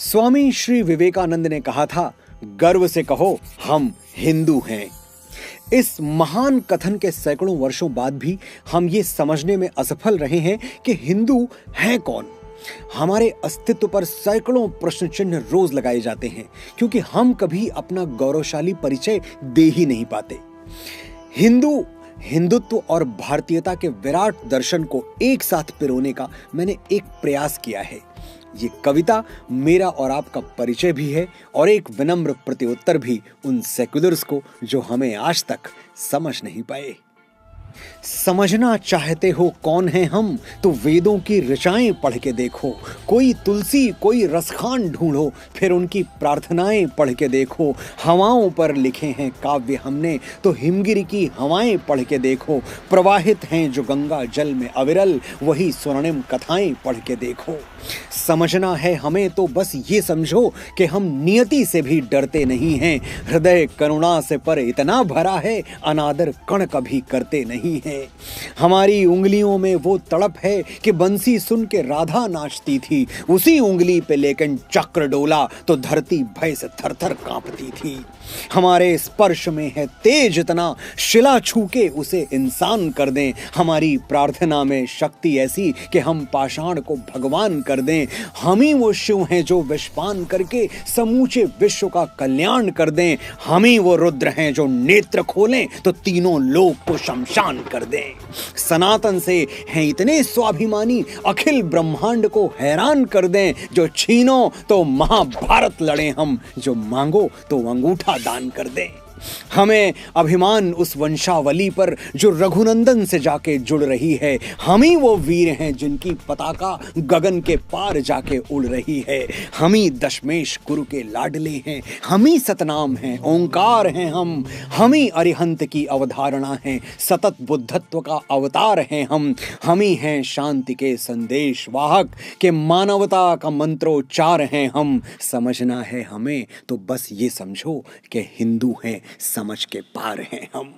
स्वामी श्री विवेकानंद ने कहा था, गर्व से कहो हम हिंदू हैं। इस महान कथन के सैकड़ों वर्षों बाद भी हम ये समझने में असफल रहे हैं कि हिंदू हैं कौन। हमारे अस्तित्व पर सैकड़ों प्रश्न चिन्ह रोज लगाए जाते हैं क्योंकि हम कभी अपना गौरवशाली परिचय दे ही नहीं पाते। हिंदुत्व और भारतीयता के विराट दर्शन को एक साथ पिरोने का मैंने एक प्रयास किया है। ये कविता मेरा और आपका परिचय भी है और एक विनम्र प्रत्युत्तर भी उन सेक्युलर्स को जो हमें आज तक समझ नहीं पाए। समझना चाहते हो कौन है हम, तो वेदों की ऋचाएं पढ़ के देखो। कोई तुलसी कोई रसखान ढूंढो, फिर उनकी प्रार्थनाएं पढ़ के देखो। हवाओं पर लिखे हैं काव्य हमने, तो हिमगिरी की हवाएं पढ़ के देखो। प्रवाहित हैं जो गंगा जल में अविरल, वही स्वर्णिम कथाएं पढ़ के देखो। समझना है हमें तो बस ये समझो कि हम नियति से भी डरते नहीं हैं। हृदय करुणा से पर इतना भरा है, अनादर कण कभी करते नहीं हैं। हमारी उंगलियों में वो तड़प है कि बंसी सुन के राधा नाचती थी। उसी उंगली पे लेकिन चक्र डोला तो धरती भय से थरथर कांपती थी। हमारे स्पर्श में है तेज इतना, शिला छू के उसे इंसान कर दें। हमारी प्रार्थना में शक्ति ऐसी कि हम पाषाण को भगवान कर दें। हम ही वो शिव हैं जो विषपान करके समूचे विश्व का कल्याण कर दें। हम ही वो रुद्र हैं जो नेत्र खोलें तो तीनों लोक को शमशान कर दें। सनातन से हैं इतने स्वाभिमानी, अखिल ब्रह्मांड को हैरान कर दें। जो छीनो तो महाभारत लड़े हम, जो मांगो तो अंगूठा दान कर दें। हमें अभिमान उस वंशावली पर जो रघुनंदन से जाके जुड़ रही है। हम ही वो वीर हैं जिनकी पताका गगन के पार जाके उड़ रही है। हम ही दशमेश गुरु के लाडले हैं, हम ही सतनाम हैं, ओंकार हैं हम ही अरिहंत की अवधारणा हैं, सतत बुद्धत्व का अवतार हैं हम ही हैं शांति के संदेश वाहक, के मानवता का मंत्रोच्चार हैं हम। समझना है हमें तो बस ये समझो कि हिंदू हैं, समझ के पार हैं हम।